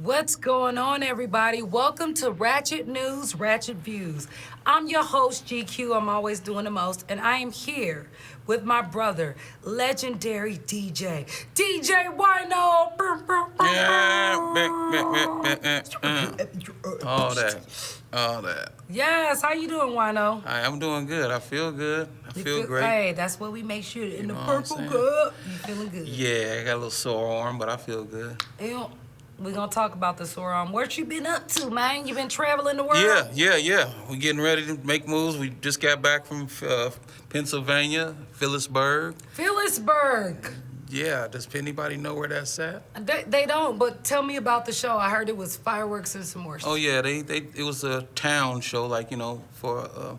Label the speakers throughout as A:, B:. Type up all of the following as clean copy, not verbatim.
A: What's going on, everybody? Welcome to Ratchet News, Ratchet Views. I'm your host, GQ. I'm always doing the most, and I am here with my brother, legendary DJ Wino.
B: All that.
A: Yes, how you doing, Wino?
B: Hi, I'm doing good. I feel good. I feel great.
A: Hey, that's what we make sure. In the
B: know
A: purple cup, you feeling good.
B: Yeah, I got a little sore arm, but I feel good.
A: We're going to talk about the sore arm. What you been up to, man? You been traveling the world?
B: Yeah. We're getting ready to make moves. We just got back from Pennsylvania, Phillipsburg. Yeah, does anybody know where that's at?
A: They don't, but tell me about the show. I heard it was fireworks and some more stuff.
B: Oh, yeah, it was a town show, like, for,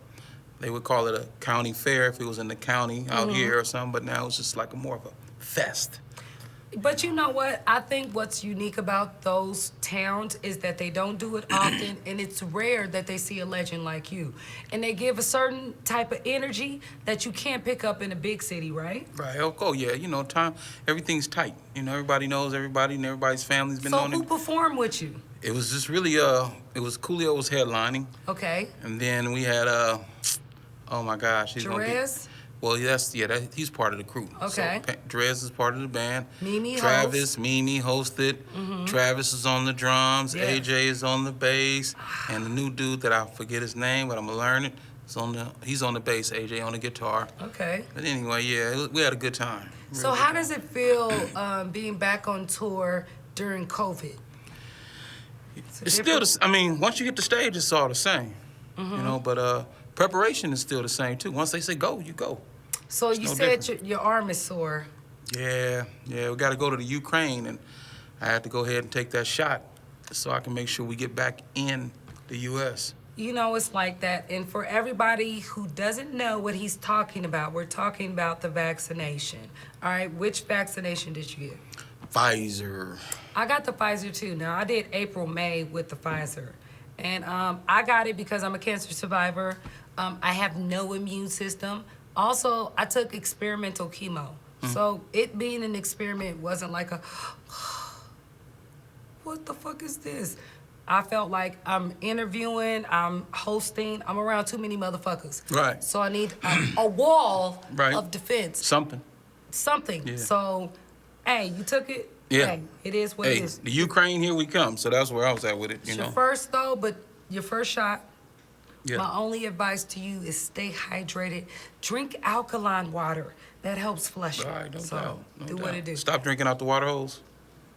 B: they would call it a county fair if it was in the county out here or something, but now it's just like more of a fest.
A: But you know what? I think what's unique about those towns is that they don't do it often, and it's rare that they see a legend like you. And they give a certain type of energy that you can't pick up in a big city, right?
B: Right. Oh, yeah. Everything's tight. Everybody knows everybody, and everybody's family's been on it.
A: So who performed with you?
B: It was just really, it was Coolio was headlining.
A: Okay.
B: And then we had, oh, my gosh.
A: Jerez?
B: Well, he's part of the crew.
A: Okay.
B: So Drez is part of the band.
A: Travis,
B: Mimi hosted. Travis is on the drums.
A: Yeah.
B: AJ is on the bass. And the new dude that I forget his name, but I'm gonna learn it. He's on the bass. AJ on the guitar.
A: Okay.
B: But anyway, we had a good time.
A: So how does it feel being back on tour during COVID?
B: It's still once you get the stage, it's all the same. But preparation is still the same too. Once they say go, you go.
A: So you said your arm is sore.
B: Yeah, we got to go to the Ukraine, and I had to go ahead and take that shot so I can make sure we get back in the U.S.
A: It's like that. And for everybody who doesn't know what he's talking about, we're talking about the vaccination. All right, which vaccination did you get?
B: Pfizer.
A: I got the Pfizer too. Now, I did April, May with the Pfizer. And I got it because I'm a cancer survivor. I have no immune system. Also, I took experimental chemo. So it being an experiment wasn't like a, what the fuck is this? I felt like I'm interviewing, I'm hosting, I'm around too many motherfuckers.
B: Right.
A: So I need a wall of defense.
B: Something.
A: Yeah. So, hey, you took it?
B: Yeah.
A: Hey, it is what it is.
B: The Ukraine, here we come. So that's where I was at with it,
A: It's your first, though, but your first shot.
B: Yeah.
A: My only advice to you is stay hydrated. Drink alkaline water. That helps flush
B: All
A: it.
B: right, no doubt.
A: Do what it do.
B: Stop drinking out the water hose?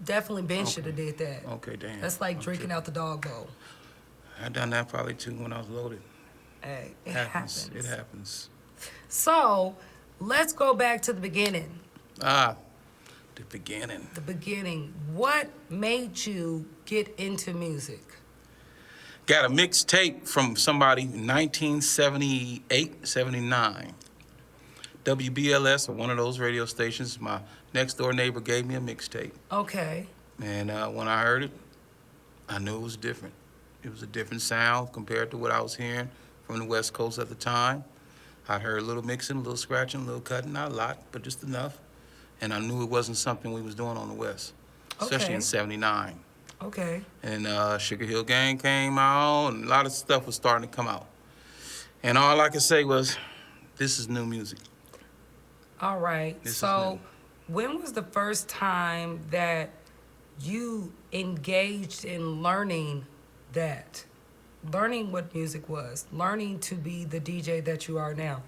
A: Definitely Ben should have did that.
B: Okay, damn.
A: That's like drinking out the dog bowl.
B: I done that probably too when I was loaded.
A: Hey, it happens.
B: It happens.
A: So, let's go back to the beginning.
B: The beginning.
A: The beginning. What made you get into music?
B: Got a mixtape from somebody in 1978, 79. WBLS, or one of those radio stations. My next door neighbor gave me a mixtape.
A: Okay.
B: And when I heard it, I knew it was different. It was a different sound compared to what I was hearing from the West Coast at the time. I heard a little mixing, a little scratching, a little cutting, not a lot, but just enough. And I knew it wasn't something we was doing on the West, especially in 79.
A: Okay.
B: And Sugar Hill Gang came out, and a lot of stuff was starting to come out. And all I could say was, this is new music.
A: All right. So, when was the first time that you engaged in learning that? Learning what music was, learning to be the DJ that you are now?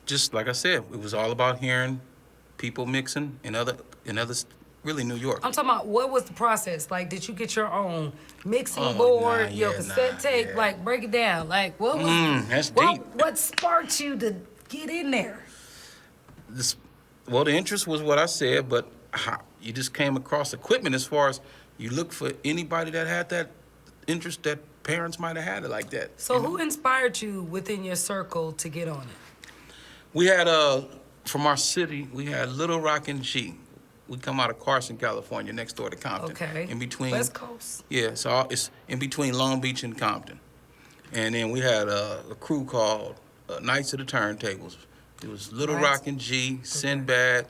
B: Just like I said, it was all about hearing people mixing in other really New York.
A: I'm talking about, what was the process? Like, did you get your own mixing board, your cassette tape?
B: Yeah.
A: Like, break it down. Like, what was
B: that's deep.
A: What sparked you to get in there?
B: The interest was what I said, but you just came across equipment as far as you look for anybody that had that interest that parents might have had it like that.
A: So who inspired you within your circle to get on it?
B: We had, from our city, we had Little Rock and G. We come out of Carson, California, next door to Compton.
A: Okay.
B: In between.
A: West Coast.
B: Yeah, so it's in between Long Beach and Compton. And then we had a crew called Knights of the Turntables. It was Little Rock and G, Sinbad,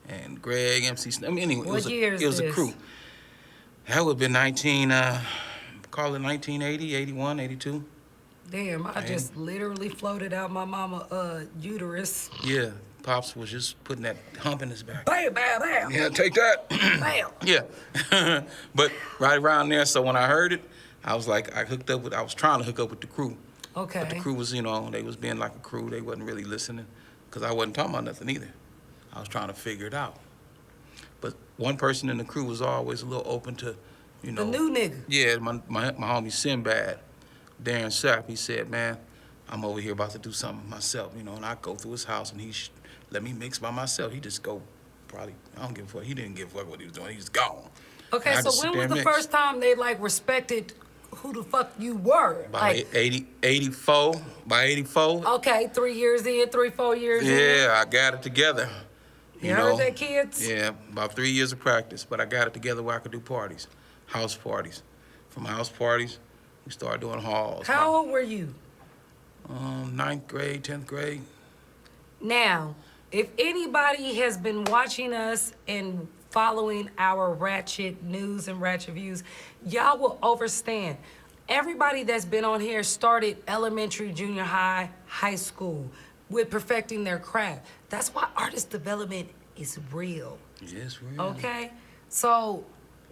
B: and Greg, MC. Anyway,
A: What year is
B: it was
A: this?
B: a crew. That would have been call it 1980, 81, 82.
A: Damn, I just literally floated out my mama uterus.
B: Yeah, Pops was just putting that hump in his back.
A: Bam, bam, bam.
B: Yeah, take that.
A: Bam.
B: Yeah. But right around there, so when I heard it, I was like, I was trying to hook up with the crew.
A: Okay.
B: But the crew was, they was being like a crew. They wasn't really listening because I wasn't talking about nothing either. I was trying to figure it out. But one person in the crew was always a little open to,
A: The new nigga.
B: Yeah, my homie Sinbad, Darren Sapp, he said, man, I'm over here about to do something myself, and I go through his house and he let me mix by myself. He just go I don't give a fuck. He didn't give a fuck what he was doing. He was gone.
A: Okay, so when was the first time they respected who the fuck you were?
B: By 84. By 84.
A: Okay, 3 years in, 4 years in.
B: Yeah, I got it together.
A: You heard that, kids?
B: Yeah, about 3 years of practice, but I got it together where I could do parties, house parties. From house parties, we started doing halls.
A: How old were you?
B: 9th grade, 10th grade.
A: Now, if anybody has been watching us and following our Ratchet news and Ratchet views, y'all will understand. Everybody that's been on here started elementary, junior high, high school with perfecting their craft. That's why artist development is real.
B: Yes, real.
A: Okay? So,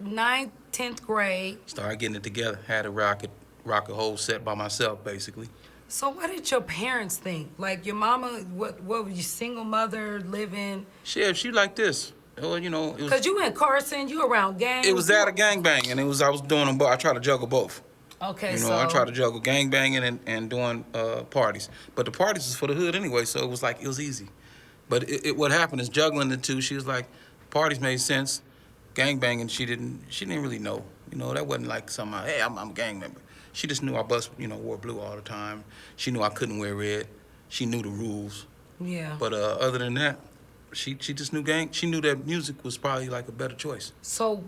A: 9th, 10th grade.
B: Started getting it together. Had a rocket whole set by myself, basically.
A: So what did your parents think? Like your mama, what were you, single mother, living?
B: She like this. Well, it was...
A: Because you in Carson, you around gangs.
B: It was that a gangbang, and I was doing them both. I tried to juggle both.
A: Okay,
B: I tried to juggle gangbanging and doing parties. But the parties was for the hood anyway, so it was easy. But what happened is juggling the two, she was like, parties made sense. Gangbanging, she didn't really know. That wasn't like something, hey, I'm a gang member. She just knew I wore blue all the time. She knew I couldn't wear red. She knew the rules.
A: Yeah.
B: But other than that, she just knew gang. She knew that music was probably like a better choice.
A: So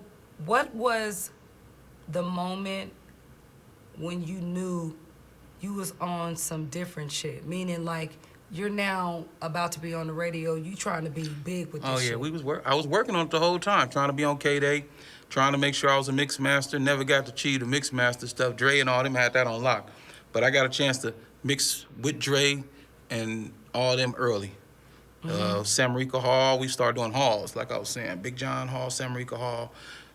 A: what was the moment when you knew you was on some different shit? Meaning like you're now about to be on the radio, you trying to be big with this shit.
B: Oh yeah, I was working on it the whole time, trying to be on K-Day, trying to make sure I was a mix master. Never got to achieve the mix master stuff. Dre and all them had that on lock. But I got a chance to mix with Dre and all them early. Samarica Hall, we started doing halls, like I was saying. Big John Hall, Samarica Hall.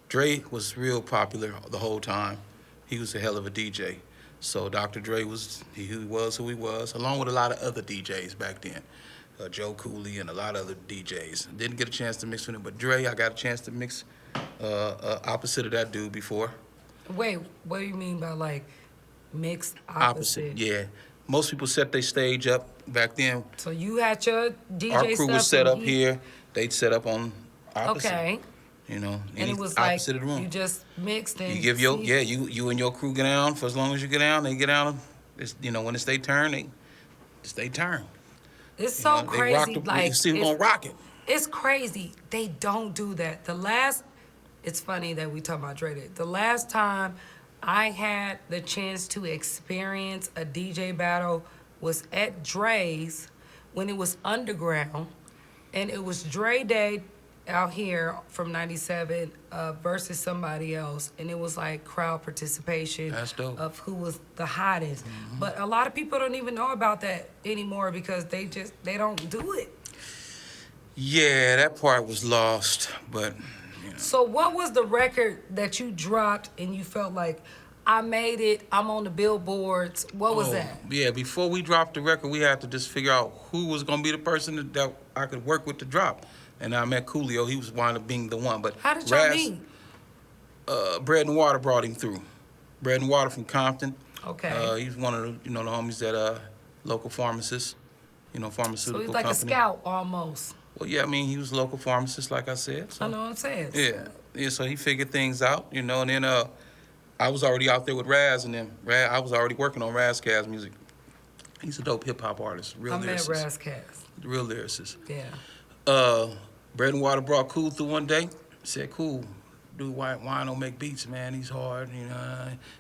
B: Dre was real popular the whole time. He was a hell of a DJ. So Dr. Dre was who he was, along with a lot of other DJs back then. Joe Cooley and a lot of other DJs. Didn't get a chance to mix with him, but Dre, I got a chance to mix opposite of that dude before.
A: Wait, what do you mean by mixed opposite?
B: Yeah. Most people set their stage up back then.
A: So you had your DJ
B: Our crew
A: stuff
B: was set up here. They'd set up on opposite.
A: Okay.
B: And
A: it was
B: opposite of the room.
A: You just mixed and
B: you give you and your crew get down for as long as you get down. They get down. When it's their turn, it's their turn.
A: It's so crazy.
B: You see who's gonna rock it.
A: It's crazy. They don't do that. It's funny that we talk about Dre. The last time I had the chance to experience a DJ battle was at Dre's when it was underground, and it was Dre Day out here from 97 versus somebody else, and it was like crowd participation.
B: That's dope.
A: Of who was the hottest. Mm-hmm. But a lot of people don't even know about that anymore because they don't do it.
B: Yeah, that part was lost, but
A: So what was the record that you dropped and you felt like, I made it, I'm on the billboards? What was that?
B: Yeah, before we dropped the record, we had to just figure out who was gonna be the person that I could work with to drop. And I met Coolio. He was wound up being the one. But
A: how did y'all meet?
B: Bread and Water brought him through. Bread and Water from Compton.
A: Okay.
B: He's one of the the homies that local pharmacist, pharmaceutical
A: So he's like
B: company.
A: a scout almost.
B: Well, yeah, I mean he was a local pharmacist, like I said. So.
A: I know what I'm saying.
B: Yeah. So he figured things out, and then I was already out there with Raz and them. I was already working on Raz Kaz music. He's a dope hip hop artist, real lyricist.
A: I met Raz Kaz.
B: Real lyricist.
A: Yeah.
B: Bread and Water brought Cool through one day. Said, Cool, dude, why don't make beats, man? He's hard,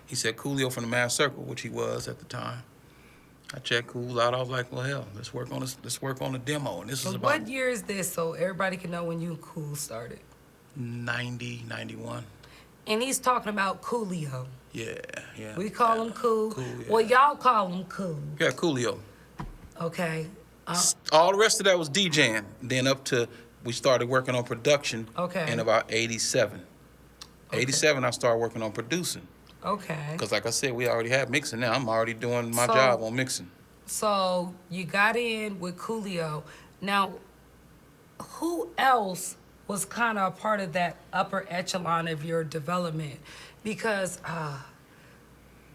B: He said, Coolio from the Mass Circle, which he was at the time. I checked Cool out. I was like, well, hell, let's work on a demo. And this is about...
A: What year is this so everybody can know when you and Cool started?
B: 90, 91.
A: And he's talking about Coolio.
B: Yeah, yeah.
A: We call him Cool.
B: Cool, yeah.
A: Well, y'all call him Cool.
B: Yeah, Coolio.
A: Okay.
B: All the rest of that was DJing. Then up to, we started working on production
A: Okay.
B: in about 87.
A: Okay.
B: 87, I started working on producing.
A: Okay.
B: Because like I said, we already had mixing now. I'm already doing my
A: So-
B: job on mixing.
A: So you got in with Coolio. Now, who else was kind of a part of that upper echelon of your development? Because,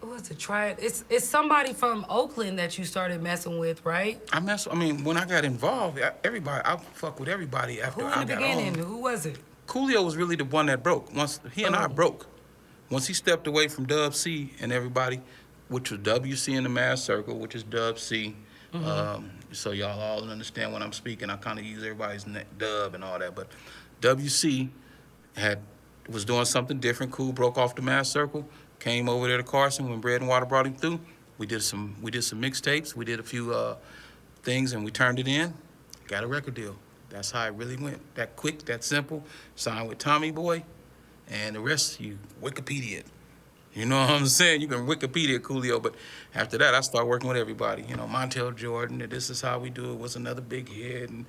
A: who was it? Try it. It's somebody from Oakland that you started messing with, right?
B: I mean, when I got involved, I fuck with everybody after
A: Who
B: I
A: in the
B: got
A: beginning?
B: on.
A: Who was it?
B: Coolio was really the one that broke. Once he and I
A: Oh.
B: broke. Once he stepped away from Dub C and everybody, which was WC in the Mass Circle, which is Dub C. So y'all all understand when I'm speaking. I kind of use everybody's Dub and all that, but WC was doing something different. Cool broke off the Mass Circle, came over there to Carson when Bread and Water brought him through. We did some mixtapes. We did a few things and we turned it in. Got a record deal. That's how it really went. That quick, that simple. Signed with Tommy Boy, and the rest you Wikipedia it. You know what I'm saying? You can Wikipedia Coolio, but after that, I started working with everybody. You know, Montel Jordan, and This Is How We Do It was another big hit. And,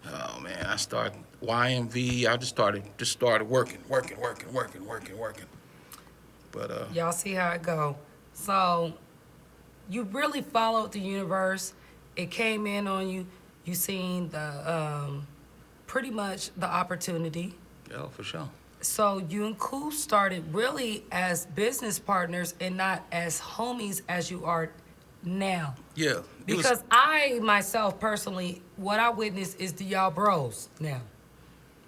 B: oh, man, I started YMV. I just started working. But,
A: Y'all see how it go. So you really followed the universe. It came in on you. You seen the, pretty much the opportunity.
B: yeah, for sure.
A: So you and Cool started really as business partners and not as homies as you are now.
B: Yeah.
A: Because I, myself, personally, what I witnessed is the y'all bros now.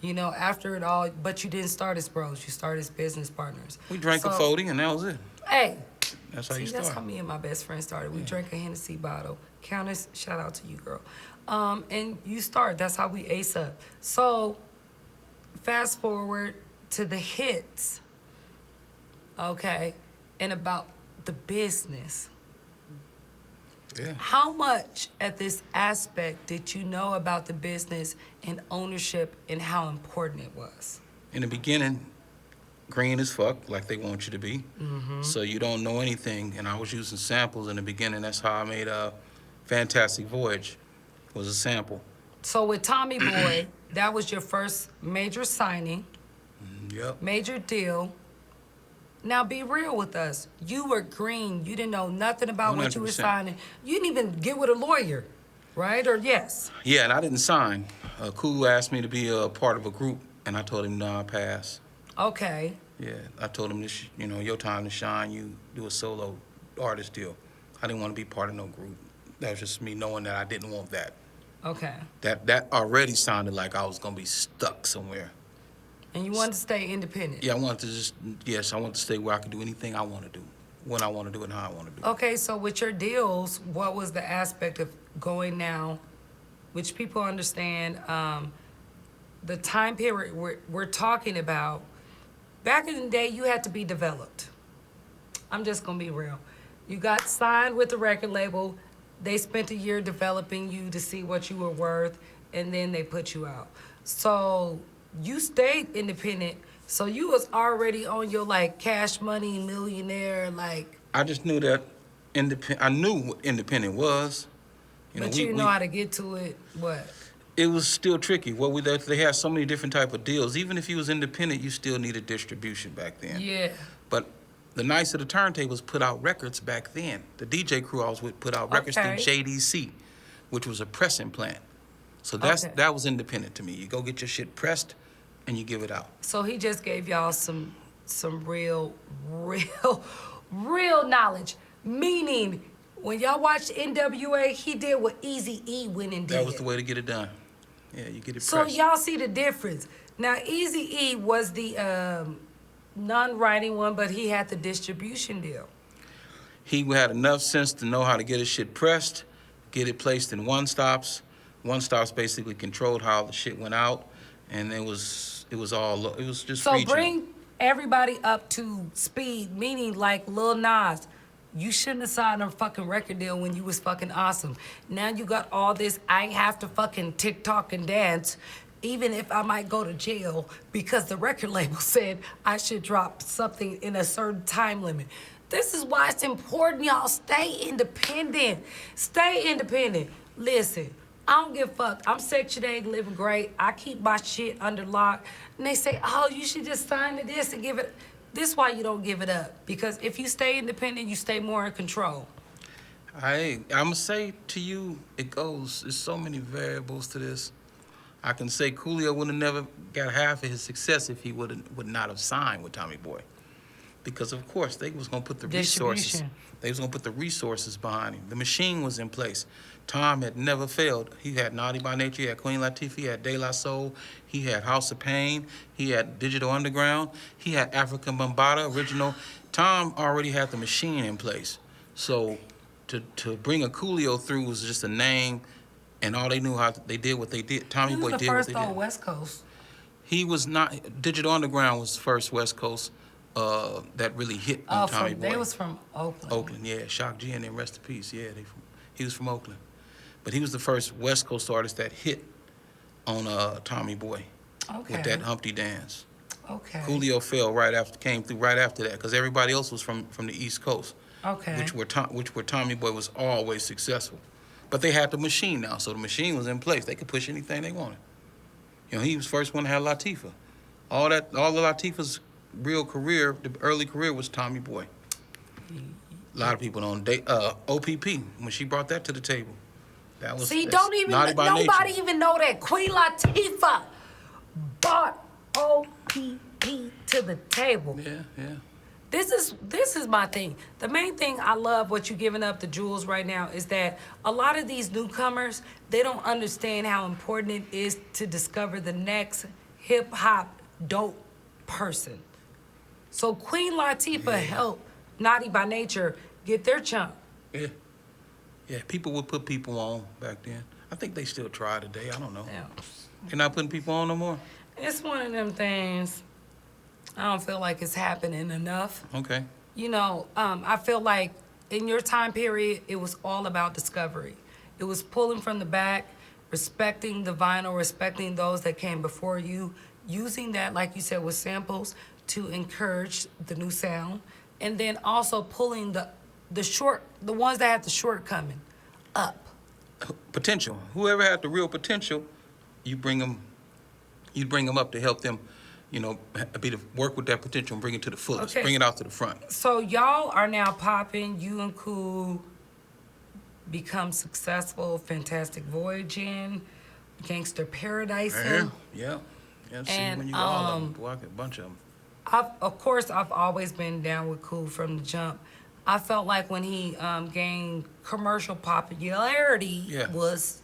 A: You know, after it all, but you didn't start as bros. You started as business partners.
B: We drank a 40 and that was it.
A: Hey.
B: That's how you
A: That's how
B: start.
A: me and my best friend started. We drank a Hennessy bottle. Countess, shout out to you, girl. And you start. That's how we ace up. So, fast forward to the hits, okay, and about the business.
B: Yeah.
A: How much at this aspect did you know about the business and ownership and how important it was?
B: In the beginning, green as fuck, like they want you to be. So you don't know anything. And I was using samples in the beginning. That's how I made Fantastic Voyage, was a sample.
A: So with Tommy Boy, that was your first major signing.
B: Yep.
A: Major deal. Now be real with us. You were green. You didn't know nothing about what you were
B: 100%.
A: signing. You didn't even get with a lawyer, right? Or yes?
B: Yeah, and I didn't sign. Cool asked me to be a part of a group, and I told him, no, I pass.
A: Okay.
B: Yeah, I told him, this, your time to shine, you do a solo artist deal. I didn't want to be part of no group. That was just me knowing that I didn't want that.
A: Okay.
B: That already sounded like I was going to be stuck somewhere.
A: And you wanted to stay independent?
B: Yeah, I wanted to stay where I could do anything I want to do, when I want to do it, and how I want to do it.
A: Okay, so with your deals, what was the aspect of going now, which people understand, the time period we're talking about, back in the day, you had to be developed. I'm just gonna be real. You got signed with the record label, they spent a year developing you to see what you were worth, and then they put you out. So you stayed independent, so you was already on your like Cash Money millionaire, like.
B: I just knew that I knew what independent was.
A: But you didn't know how to get to it, what?
B: It was still tricky. They had so many different type of deals. Even if you was independent, you still needed distribution back then.
A: Yeah.
B: But the Knights of the Turntables put out records back then. The DJ crew I was with put out records through JDC, which was a pressing plant. So that was independent to me. You go get your shit pressed, and you give it out.
A: So he just gave y'all some real knowledge. Meaning, when y'all watched NWA, he did what Eazy-E went and did.
B: That was the way to get it done. Yeah, you get it
A: so
B: pressed.
A: So y'all see the difference. Now, Eazy-E was the non-writing one, but he had the distribution deal.
B: He had enough sense to know how to get his shit pressed, get it placed in one-stops. One-stops basically controlled how the shit went out, and it was just
A: so
B: regional.
A: Bring everybody up to speed, meaning like Lil Nas. You shouldn't have signed a fucking record deal when you was fucking awesome. Now you got all this, I have to fucking TikTok and dance. even if I might go to jail because the record label said I should drop something in a certain time limit. This is why it's important, y'all. Stay independent. Stay independent. Listen, I don't give a fuck. I'm Section 8, living great. I keep my shit under lock. And they say, oh, you should just sign to this and give it. This is why you don't give it up. Because if you stay independent, you stay more in control.
B: I'm gonna say to you, there's so many variables to this. I can say Coolio would have never got half of his success if he would not have signed with Tommy Boy. Because of course they was gonna put the resources. They was gonna put the resources behind him. The machine was in place. Tom had never failed. He had Naughty by Nature, he had Queen Latifah, he had De La Soul, he had House of Pain, he had Digital Underground, he had African Bambaataa original. Tom already had the machine in place. So to bring a Coolio through was just a name, and all they knew how they did what they did. Tommy Boy did what they did.
A: He was the first on West Coast.
B: He was not. Digital Underground was the first West Coast that really hit on Tommy Boy.
A: They was from Oakland.
B: Oakland, yeah. Shock G and then rest in peace. Yeah, he was from Oakland. But he was the first West Coast artist that hit on Tommy Boy with that Humpty dance.
A: Okay.
B: Coolio came through right after that because everybody else was from the East Coast.
A: Okay.
B: Which where Tommy Boy was always successful. But they had the machine now, so the machine was in place. They could push anything they wanted. You know, he was the first one to have Latifah. All of Latifah's real career, the early career was Tommy Boy. A lot of people don't. OPP, when she brought that to the table. That was nobody
A: even know that Queen Latifah brought OPP to the table.
B: Yeah.
A: This is my thing. The main thing I love what you're giving up the jewels right now is that a lot of these newcomers, they don't understand how important it is to discover the next hip hop dope person. So Queen Latifah helped Naughty by Nature get their chunk.
B: Yeah, people would put people on back then. I think they still try today. I don't know.
A: Yeah.
B: They're not putting people on no more?
A: It's one of them things. I don't feel like it's happening enough.
B: Okay.
A: You know, I feel like in your time period, it was all about discovery. It was pulling from the back, respecting the vinyl, respecting those that came before you, using that, like you said, with samples to encourage the new sound, and then also pulling the ones that had the shortcoming up.
B: Potential. Whoever had the real potential, you bring them up to help them, you know, work with that potential and bring it to the fullest, bring it out to the front.
A: So y'all are now popping. You and Cool become successful. Fantastic Voyaging, Gangster Paradise.
B: Yeah. See,
A: and
B: when you all of them, a bunch of them.
A: I've always been down with Cool from the jump. I felt like when he gained commercial popularity was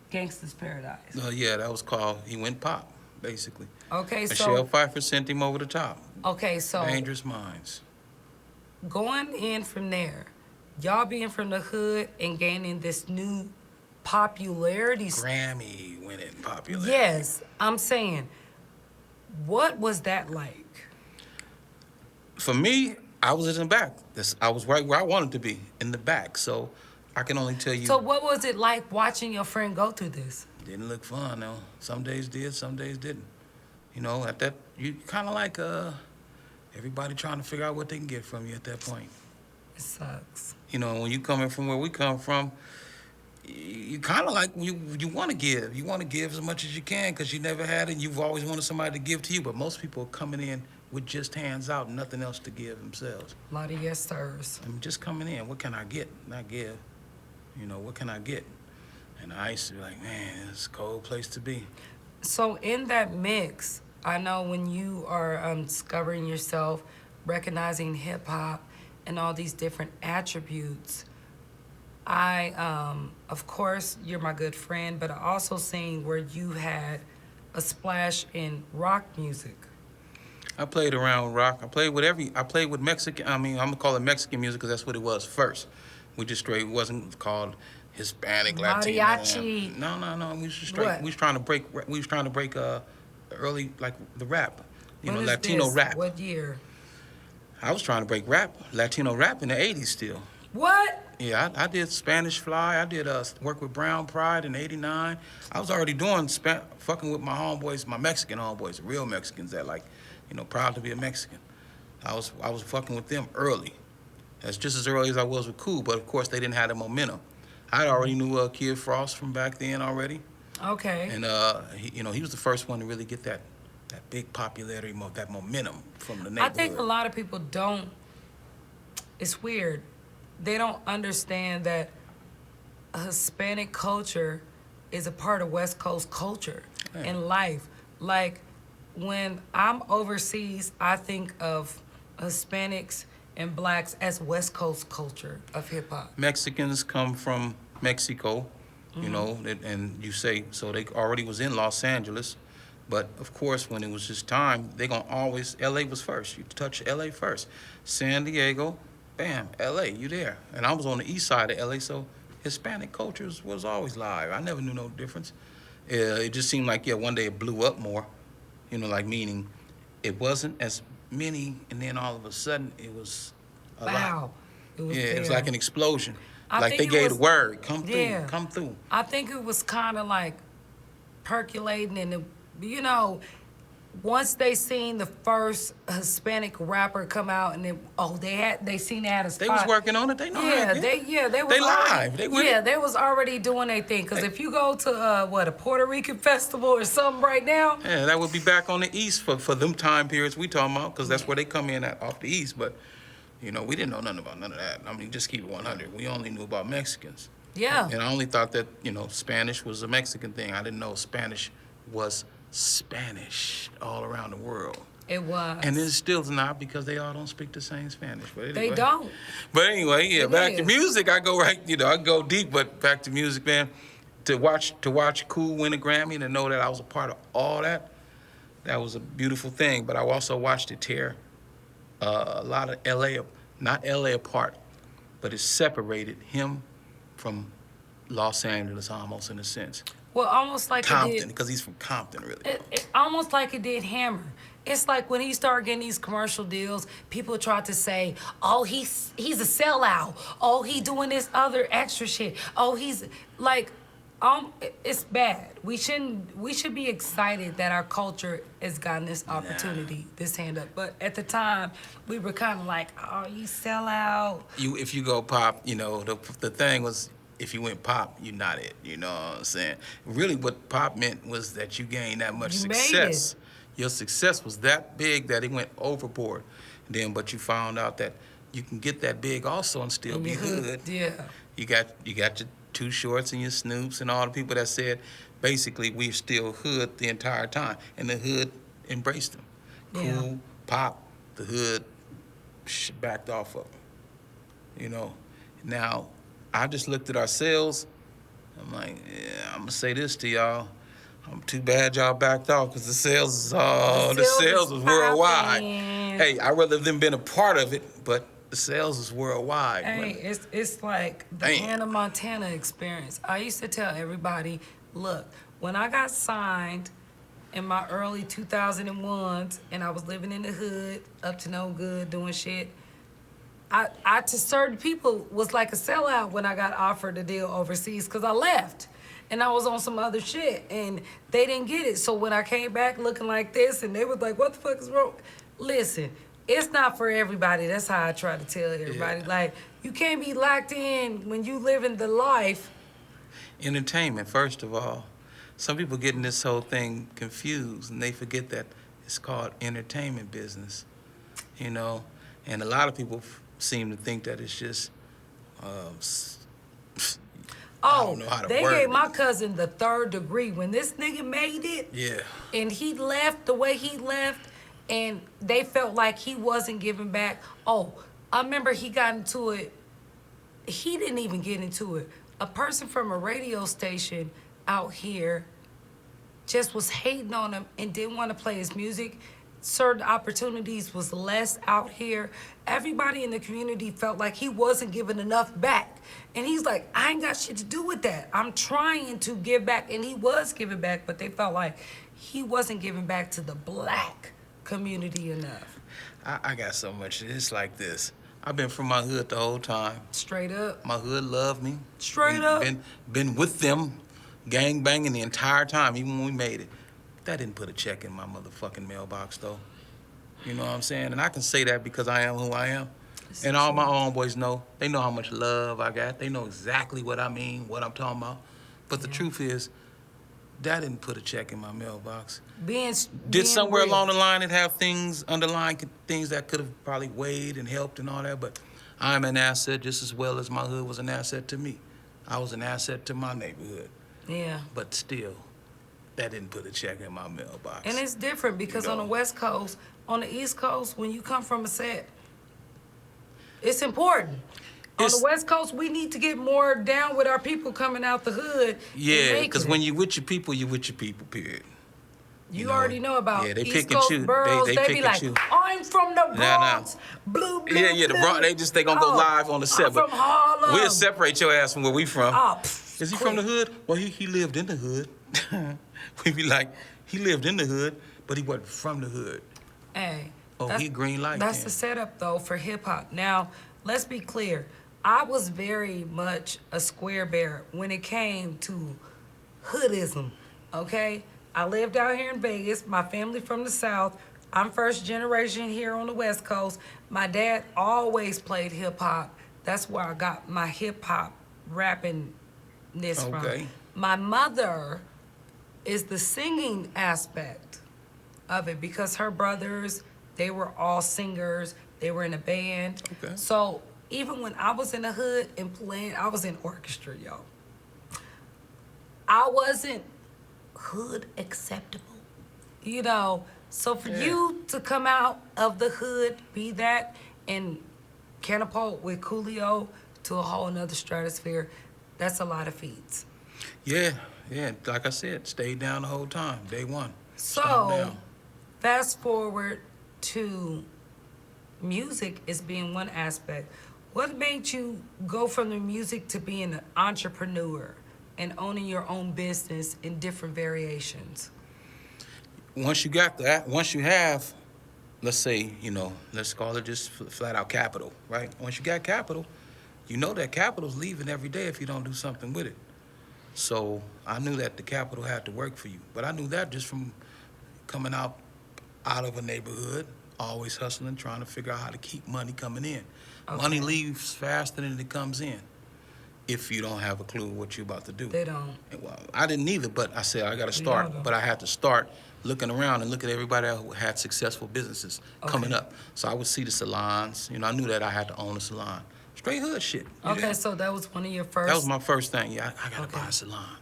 A: Gangsta's Paradise.
B: Yeah, that was called, he went pop, basically.
A: Okay, so
B: Michelle Pfeiffer sent him over the top.
A: Okay, so
B: Dangerous Minds.
A: Going in from there, y'all being from the hood and gaining this new popularity.
B: Grammy winning popularity.
A: Yes, I'm saying, what was that like?
B: For me, I was in the back. I was right where I wanted to be, in the back. So I can only tell you.
A: So what was it like watching your friend go through this?
B: Didn't look fun, though. Some days did, some days didn't. You know, at that, you kind of like everybody trying to figure out what they can get from you at that point.
A: It sucks.
B: You know, when you coming from where we come from, you kind of like, you want to give. You want to give as much as you can because you never had it. You've always wanted somebody to give to you, but most people are coming in with just hands out, nothing else to give themselves.
A: A lot of yes sirs.
B: I'm just coming in. What can I get? Not give. You know, what can I get? And I used to be like, man, it's a cold place to be. So
A: in that mix, I know when you are discovering yourself, recognizing hip hop and all these different attributes, of course, you're my good friend, but I also seen where you had a splash in rock music.
B: I played around rock. I played with Mexican, I'm gonna call it Mexican music because that's what it was first. We just straight, wasn't called Hispanic, Latino.
A: Mariachi.
B: No. We was just straight, what? We was trying to break early, like the rap. You know, Latino rap.
A: What year?
B: I was trying to break rap, Latino rap in the 80s still.
A: What?
B: Yeah, I did Spanish Fly. I did work with Brown Pride in '89. I was already doing fucking with my homeboys, my Mexican homeboys, real Mexicans that like, proud to be a Mexican. I was fucking with them early. That's just as early as I was with Cool, but of course they didn't have the momentum. I already knew Kid Frost from back then already.
A: Okay.
B: And he was the first one to really get that big popularity, that momentum from the neighborhood.
A: I think a lot of people don't. It's weird. They don't understand that Hispanic culture is a part of West Coast culture and life. Like, when I'm overseas, I think of Hispanics and blacks as West Coast culture of hip hop.
B: Mexicans come from Mexico, and you say, so they already was in Los Angeles. But of course, when it was just time, they gonna always, LA was first. You touch LA first. San Diego, bam, LA, you there. And I was on the east side of LA, so Hispanic culture was always live. I never knew no difference. It just seemed like, one day it blew up more, like meaning it wasn't as many, and then all of a sudden it was a lot. It was like an explosion. Like they gave the word, come through, come through.
A: I think it was kind of like percolating, and once they seen the first Hispanic rapper come out, and they seen they had a spot.
B: They was working on it. They know.
A: They was
B: they live. They with it.
A: They was already doing their thing. Because if you go to a Puerto Rican festival or something right now,
B: that would be back on the east for them time periods we talking about, because that's where they come in at off the east. But we didn't know nothing about none of that. I mean, just keep it 100. We only knew about Mexicans.
A: Yeah.
B: And I only thought that Spanish was a Mexican thing. I didn't know Spanish was Spanish all around the world.
A: It was.
B: And it still is not, because they all don't speak the same Spanish. But anyway.
A: They don't.
B: But anyway, back to music. I go right, I go deep, but back to music, man. To watch Cool win a Grammy and to know that I was a part of all that was a beautiful thing. But I also watched it tear a lot of LA, not LA apart, but it separated him from Los Angeles almost, in a sense.
A: Well, almost like
B: Compton, because he's from Compton, really.
A: It almost like it did Hammer. It's like when he started getting these commercial deals, people tried to say, "Oh, he's a sellout. Oh, he doing this other extra shit. Oh, he's like, it's bad. We should be excited that our culture has gotten this opportunity, this hand up. But at the time, we were kind of like, "Oh, you sellout."
B: If you go pop, the thing was, if you went pop, you're not it. You know what I'm saying? Really, what pop meant was that you gained that much success. Your success was that big that it went overboard. But you found out that you can get that big also and still be hood.
A: Yeah.
B: You got your Too Shorts and your Snoops and all the people that said, basically, we're still hood the entire time. And the hood embraced them. Cool, pop, the hood backed off of them. Now, I just looked at our sales. I'm like, I'm going to say this to y'all. I'm too bad y'all backed off, because the sales was worldwide. Hey, I'd rather them been a part of it, but the sales is worldwide.
A: Hey, it's like the Hannah Montana experience. I used to tell everybody, look, when I got signed in my early 2001s and I was living in the hood, up to no good, doing shit, I to certain people was like a sellout when I got offered a deal overseas, because I left and I was on some other shit and they didn't get it. So when I came back looking like this and they was like, what the fuck is wrong? Listen, it's not for everybody. That's how I try to tell everybody.
B: Yeah.
A: Like, you can't be locked in when you living the life.
B: Entertainment, first of all. Some people getting this whole thing confused, and they forget that it's called entertainment business, And a lot of people seem to think that it's just, I don't know how to
A: they
B: word
A: gave
B: it.
A: my cousin the 3rd degree. When this nigga made it, and he left the way he left, and they felt like he wasn't giving back. Oh, I remember he got into it. He didn't even get into it. A person from a radio station out here just was hating on him and didn't want to play his music. Certain opportunities was less out here. Everybody in the community felt like he wasn't giving enough back. And he's like, I ain't got shit to do with that. I'm trying to give back. And he was giving back, but they felt like he wasn't giving back to the black community enough.
B: I got so much. It's like this. I've been from my hood the whole time.
A: Straight up.
B: My hood loved me.
A: Straight up.
B: Been with them, gang banging the entire time, even when we made it. That didn't put a check in my motherfucking mailbox, though. You know what I'm saying? And I can say that because I am who I am. And all my homeboys know. They know how much love I got. They know exactly what I mean, what I'm talking about. But the truth is, that didn't put a check in my mailbox. Did somewhere
A: real.
B: along the line it have things, underlying things that could have probably weighed and helped and all that, but I'm an asset just as well as my hood was an asset to me. I was an asset to my neighborhood.
A: Yeah.
B: But still, that didn't put a check in my mailbox.
A: And it's different because on the West Coast, on the East Coast, when you come from a set, it's important. On the West Coast, we need to get more down with our people coming out the hood.
B: Yeah, because when you with your people, period.
A: You already know about
B: they
A: East
B: pick and
A: Coast
B: choose.
A: Girls.
B: They
A: They
B: pick
A: be
B: and
A: like,
B: choose.
A: I'm from the Bronx. Blue, blue,
B: Yeah, the Bronx. They gonna go live on the set.
A: I'm from Harlem.
B: We'll separate your ass from where we from.
A: Oh,
B: Is he from the hood? Well, he lived in the hood. We be like, he lived in the hood, but he wasn't from the hood.
A: Hey.
B: Oh, he green light.
A: That's the setup, though, for hip-hop. Now, let's be clear. I was very much a square bear when it came to hoodism, okay? I lived out here in Vegas. My family from the South. I'm first generation here on the West Coast. My dad always played hip-hop. That's where I got my hip-hop rapping-ness from. My mother is the singing aspect of it because her brothers, they were all singers. They were in a band.
B: Okay.
A: So even when I was in the hood and playing, I was in orchestra, yo. I wasn't hood acceptable, you know. So for you to come out of the hood, be that, and catapult with Coolio to a whole nother stratosphere, that's a lot of feats.
B: Yeah. Like I said, stayed down the whole time, day one.
A: So fast forward to music as being one aspect. What made you go from the music to being an entrepreneur and owning your own business in different variations?
B: Once you got that, once you have, let's say, let's call it just flat out capital, right? Once you got capital, you know that capital's leaving every day if you don't do something with it. So I knew that the capital had to work for you. But I knew that just from coming out of a neighborhood, always hustling, trying to figure out how to keep money coming in. Okay. Money leaves faster than it comes in if you don't have a clue what you're about to do.
A: They don't.
B: Well, I didn't either, but I said I got to start. But I had to start looking around and look at everybody who had successful businesses coming up. So I would see the salons. I knew that I had to own a salon. Straight hood shit.
A: Okay, so that was one of your first...
B: That was my first thing. Yeah, I got to buy a salon.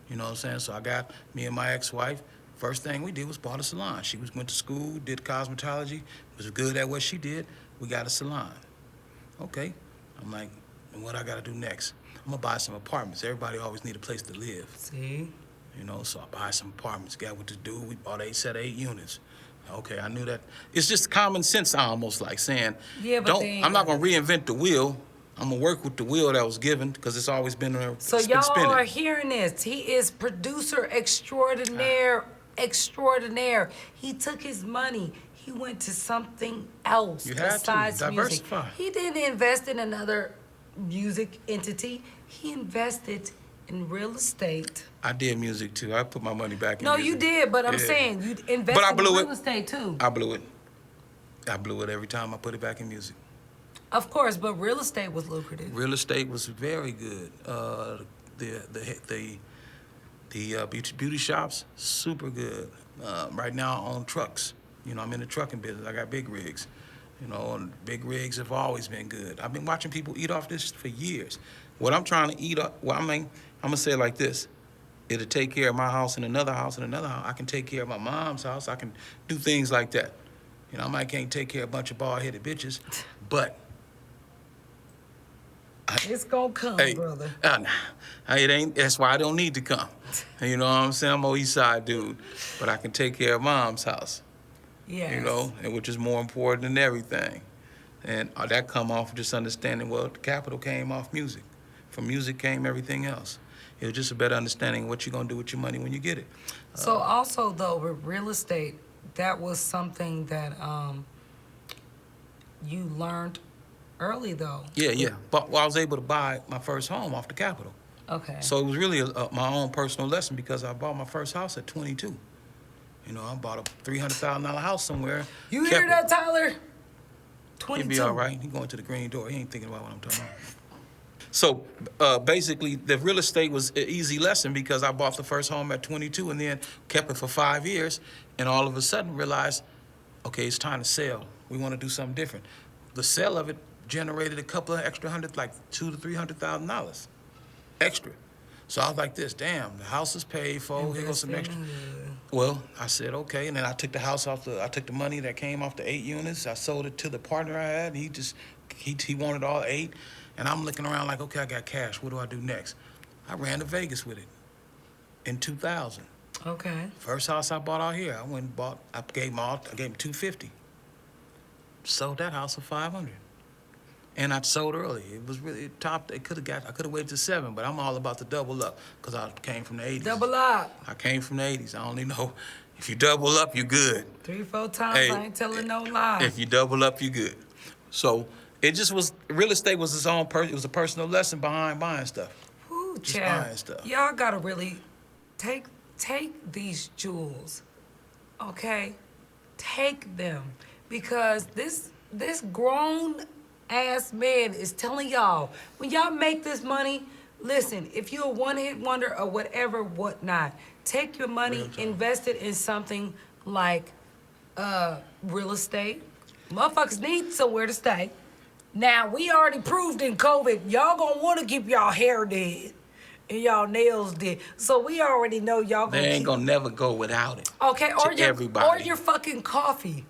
B: You know what I'm saying? So I got me and my ex-wife. First thing we did was bought a salon. She went to school, did cosmetology, was good at what she did. We got a salon. Okay. I'm like, and what I got to do next? I'm going to buy some apartments. Everybody always need a place to live.
A: See?
B: So I buy some apartments. Got what to do. We bought 8 units. Okay, I knew that. It's just common sense, almost like saying, I'm not going to reinvent the wheel. I'm going to work with the wheel that was given because it's always been there.
A: So y'all are hearing this. He is producer extraordinaire. He took his money. He went to something else besides music. He didn't invest in another music entity. He invested in real estate.
B: I did music too. I put my money back in music.
A: No, you did, but I'm saying you invested in real estate too.
B: I blew it. I blew it every time I put it back in music.
A: Of course, but real estate was lucrative.
B: Real estate was very good. The beauty shops, super good. Right now I own trucks. I'm in the trucking business. I got big rigs. And big rigs have always been good. I've been watching people eat off this for years. What I'm trying to eat up, I'm gonna say it like this. It'll take care of my house and another house and another house. I can take care of my mom's house. I can do things like that. I might can't take care of a bunch of bald-headed bitches, but
A: it's gonna come, brother.
B: It ain't. That's why I don't need to come. You know what I'm saying? I'm an East Side dude, but I can take care of mom's house.
A: Yeah.
B: And which is more important than everything. And that come off just understanding, the capital came off music. From music came everything else. It was just a better understanding of what you're going to do with your money when you get it.
A: So also, though, with real estate, that was something that you learned early though.
B: Yeah. But well, I was able to buy my first home off the Capitol.
A: Okay.
B: So it was really my own personal lesson because I bought my first house at 22. You know, I bought a $300,000 house somewhere.
A: You hear that, Tyler? 22.
B: He'll be all right. He going to the green door. He ain't thinking about what I'm talking about. So basically, the real estate was an easy lesson because I bought the first home at 22 and then kept it for 5 years, and all of a sudden realized, okay, it's time to sell. We want to do something different. The sale of it generated a couple of extra like $200,000 to $300,000 extra. So I was like this, damn, the house is paid for, here goes some extra. Well, I said, okay, and then I took the house I took the money that came off the 8 units, I sold it to the partner I had, and he wanted all 8, and I'm looking around like, okay, I got cash, what do I do next? I ran to Vegas with it in 2000.
A: Okay.
B: First house I bought out here, I went and bought, I gave him $250. Sold that house for $500. And I sold early. It was really top. I could have waited to 7, but I'm all about to double up because I came from the 80s.
A: Double up.
B: I came from the 80s. I only know if you double up, you're good.
A: 3-4 times,
B: Hey,
A: I ain't telling no lie.
B: If you double up, you're good. So it just was, real estate was its own, it was a personal lesson behind buying stuff.
A: Woo,
B: Just
A: child.
B: buying stuff.
A: Y'all gotta really take these jewels, okay? Take them because this grown ass man is telling y'all, when y'all make this money, listen, if you're a one-hit wonder or whatever, whatnot, take your money, invest it in something like real estate. Motherfuckers need somewhere to stay. Now, we already proved in COVID, y'all gonna wanna keep y'all hair did and y'all nails did. So we already know y'all gonna
B: They ain't gonna never go without it.
A: Okay, or
B: everybody.
A: your fucking coffee.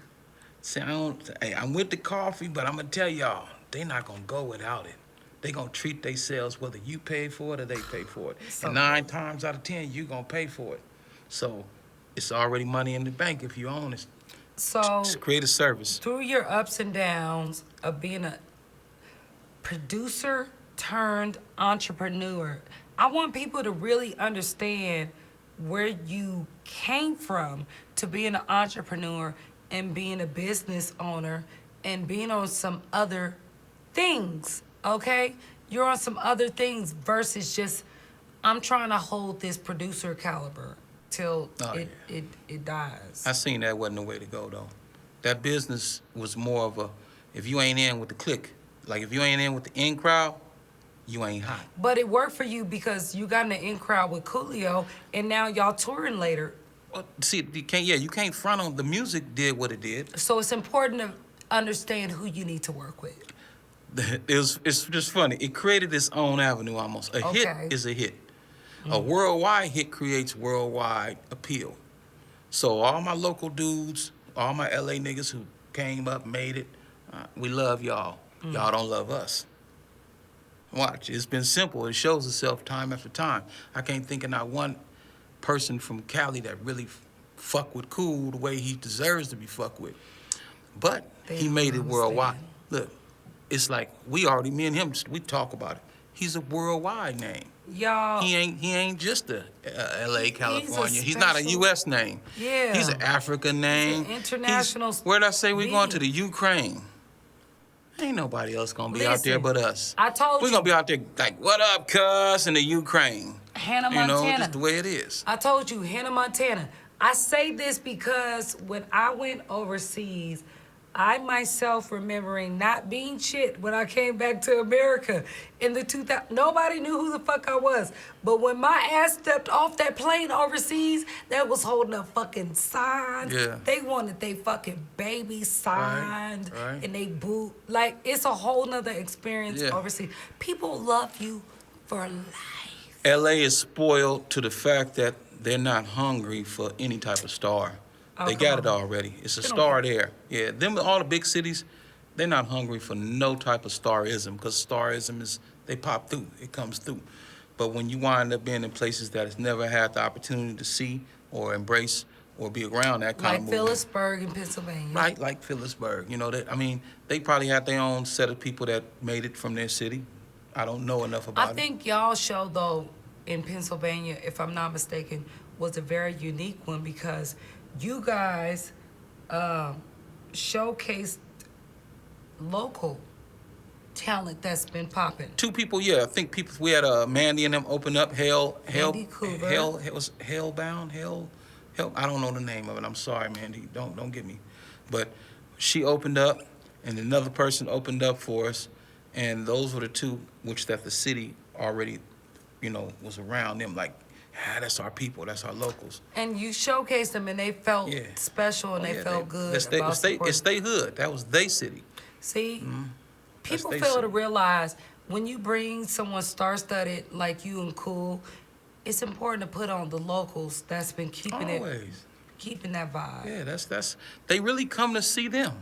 B: See, I'm with the coffee, but I'm gonna tell y'all, they not gonna go without it. They gonna treat themselves whether you pay for it or they pay for it.
A: So
B: and 9 times out of 10, you gonna pay for it. So it's already money in the bank if you own it.
A: So
B: Just create a service.
A: through your ups and downs of being a producer turned entrepreneur, I want people to really understand where you came from to being an entrepreneur and being a business owner and being on some other things, okay? You're on some other things versus just, I'm trying to hold this producer caliber till it dies.
B: I seen that wasn't the way to go, though. That business was more of a, if you ain't in with the clique, like if you ain't in with the in crowd, you ain't hot.
A: But it worked for you because you got in the in crowd with Coolio and now y'all touring later.
B: Well, see, you can't front on the music did what it did.
A: So it's important to understand who you need to work with.
B: It's just funny. It created its own avenue almost. A hit is a hit. A worldwide hit creates worldwide appeal. So all my local dudes, all my LA niggas who came up, made it, we love y'all. Y'all don't love us. Watch, it's been simple. It shows itself time after time. I can't think of not one person from Cali that really fuck with Cool the way he deserves to be fucked with. But he made it worldwide. Look, it's like me and him, we talk about it. He's a worldwide name.
A: Y'all.
B: He ain't just a LA, California. He's not a U.S. name.
A: Yeah.
B: He's an Africa name.
A: He's an international.
B: Where'd I say we going to? The Ukraine. Ain't nobody else gonna be out there but us.
A: I told you.
B: We're gonna be out there like, what up, cuz, in the Ukraine.
A: Hannah, Montana.
B: You know, just the way it is.
A: I told you, Hannah, Montana. I say this because when I went overseas, I myself remembering not being shit when I came back to America in the 2000s. Nobody knew who the fuck I was. But when my ass stepped off that plane overseas, that was holding up fucking signs.
B: Yeah.
A: They wanted they fucking baby signed
B: Right.
A: and they boo. Like, it's a whole nother experience
B: Yeah.
A: overseas. People love you for life.
B: LA is spoiled to the fact that they're not hungry for any type of star. They got it already. It's a star there. Yeah, all the big cities, they're not hungry for no type of starism because starism is, they pop through, it comes through. But when you wind up being in places that has never had the opportunity to see or embrace or be around that kind of movement.
A: Like Phillipsburg in Pennsylvania.
B: Right, like Phillipsburg. You know, they probably had their own set of people that made it from their city. I don't know enough about it.
A: I think y'all show, though, in Pennsylvania, if I'm not mistaken, was a very unique one because you guys showcased local talent that's been popping?
B: 2 people, yeah. I think people. We had Mandy and them open up.
A: Mandy Cooper.
B: It was Hellbound. Hell. I don't know the name of it. I'm sorry, Mandy. Don't get me. But she opened up, and another person opened up for us, and those were the 2 which that the city already, was around them. Like, that's our people. That's our locals.
A: And you showcased them, and they felt special, and they felt good.
B: It's they hood. That was they city.
A: See, people
B: they
A: fail to
B: city.
A: realize when you bring someone star-studded like you and Cool, it's important to put on the locals that's been keeping keeping that vibe.
B: Yeah, that's. They really come to see them.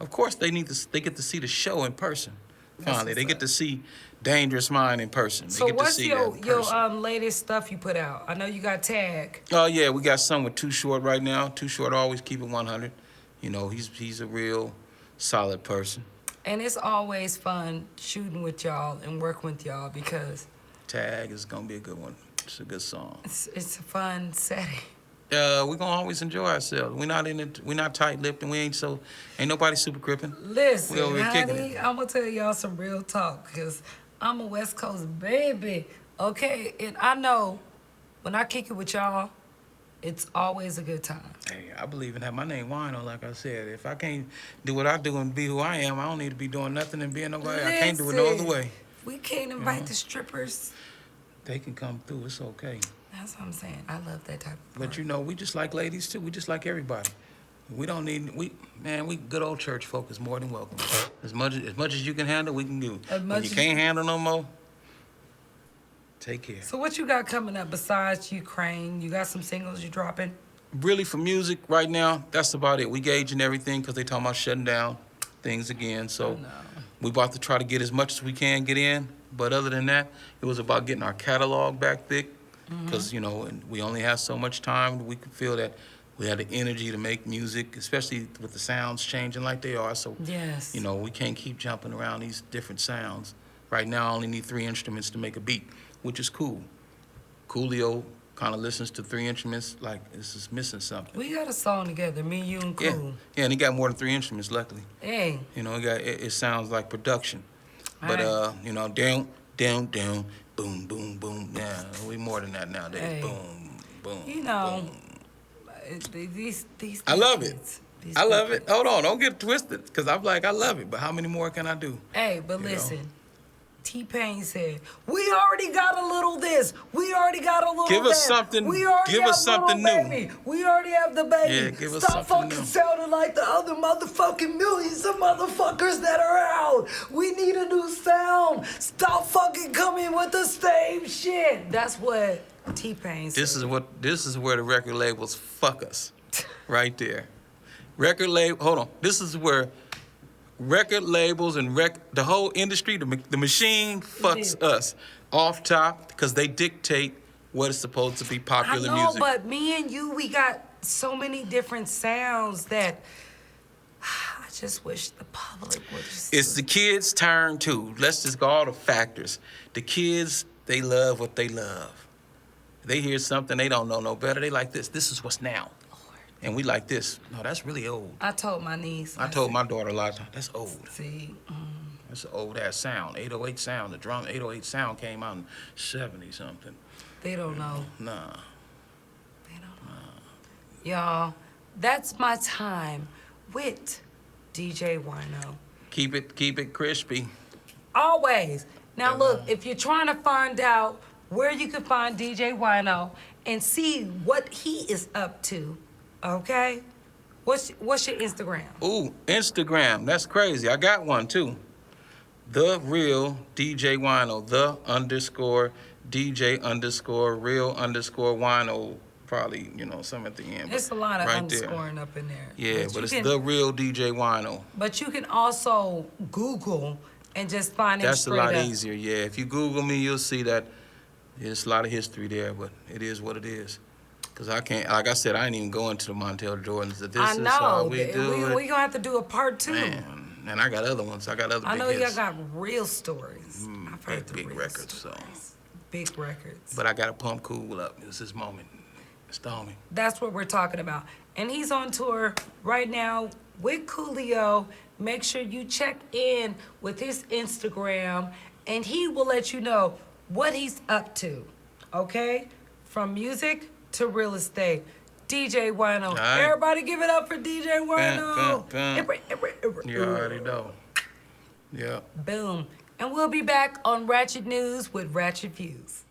B: Of course, they get to see the show in person. Finally, they get to see Dangerous Mind in person.
A: So
B: they get
A: what's
B: to see
A: your latest stuff you put out? I know you got Tag.
B: Oh yeah, we got some with Too Short right now. Too Short always keep it 100. He's a real solid person.
A: And it's always fun shooting with y'all and working with y'all because
B: Tag is gonna be a good one. It's a good song.
A: It's a fun setting.
B: We're gonna always enjoy ourselves. We're not tight-lipped, and ain't nobody super crippin'.
A: Listen,
B: we over here kicking
A: honey,
B: it.
A: I'm gonna tell y'all some real talk because I'm a West Coast baby, okay? And I know when I kick it with y'all, it's always a good time.
B: Hey, I believe in that. My name Wino, like I said. If I can't do what I do and be who I am, I don't need to be doing nothing and being nobody. I can't do it no other way.
A: We can't invite the strippers.
B: They can come through. It's okay.
A: That's what I'm saying. I love that type of
B: But we just like ladies too. We just like everybody. We don't need we good old church folk is more than welcome. As much as you can handle, we can do. When you can't handle no more, take care.
A: So what you got coming up besides Ukraine? You got some singles you dropping?
B: Really, for music right now, that's about it. We gauging everything because they talking about shutting down things again. So we about to try to get as much as we can get in. But other than that, it was about getting our catalog back thick. Because, and we only have so much time. We could feel that we had the energy to make music, especially with the sounds changing like they are. So,
A: yes.
B: We can't keep jumping around these different sounds. Right now, I only need 3 instruments to make a beat, which is cool. Coolio kind of listens to 3 instruments like this is missing something.
A: We got a song together, me, you, and Cool.
B: Yeah, and he got more than 3 instruments, luckily.
A: Hey.
B: It sounds like production. But, down, boom, boom, boom. Yeah, we more than that nowadays.
A: Hey.
B: Boom, boom.
A: Boom. These
B: I love it. I love it. Hold on, don't get it twisted, because I'm like, I love it, but how many more can I do?
A: Hey, but listen, T-Pain said, we already got a little this, we already got a little
B: Give us
A: that.
B: something,
A: we already
B: give
A: have
B: us something
A: little
B: new.
A: Baby. We already have the baby.
B: Yeah, give us
A: Stop
B: something
A: fucking
B: new.
A: sounding like the other motherfucking millions of motherfuckers that are out. We need a new sound. Stop fucking coming with the same shit. That's what T-Pain said.
B: This is where the record labels fuck us. Right there. Hold on. This is where record labels and the whole industry, the machine fucks us off top because they dictate what is supposed to be popular
A: I know,
B: music.
A: but me and you, we got so many different sounds that I just wish the public would just...
B: It's the kids' turn too. Let's just go all the factors. The kids, they love what they love. They hear something they don't know no better. They like this. This is what's now. And we like this. No, that's really old.
A: I told my niece.
B: I told my daughter a lot of times, that's old.
A: See?
B: That's an old-ass sound. 808 sound. The drum 808 sound came out in 70-something.
A: They don't know.
B: Nah.
A: They don't know. Y'all, that's my time with DJ Wino.
B: Keep it crispy.
A: Always. Now look, if you're trying to find out where you can find DJ Wino and see what he is up to, okay? What's your Instagram?
B: Ooh, Instagram. That's crazy. I got one too. The real DJ Wino. The _DJ _real _Wino. Probably, something at the end.
A: It's a lot of
B: right
A: underscoring up in there.
B: Yeah, but it's the real DJ Wino.
A: But you can also Google and just find it
B: That's
A: straight
B: a lot
A: up.
B: easier, yeah. If you Google me, you'll see that there's a lot of history there, but it is what it is. Because I can't, like I said, I ain't even go into the Montel Jordans. This
A: I
B: is
A: know.
B: how we do it.
A: We're going to have to do a part 2.
B: Man, and I got other ones. I got other
A: I
B: big
A: know
B: hits.
A: y'all got real stories. I've heard the
B: big
A: real
B: records,
A: stories.
B: so.
A: Big records.
B: But I got to pump Cool up. It's his moment. Stormy.
A: That's what we're talking about. And he's on tour right now with Coolio. Make sure you check in with his Instagram, and he will let you know what he's up to, okay? From music to real estate. DJ Wino.
B: All right.
A: Everybody give it up for DJ Wino.
B: You already know. Yeah.
A: Boom. And we'll be back on Ratchet News with Ratchet Views.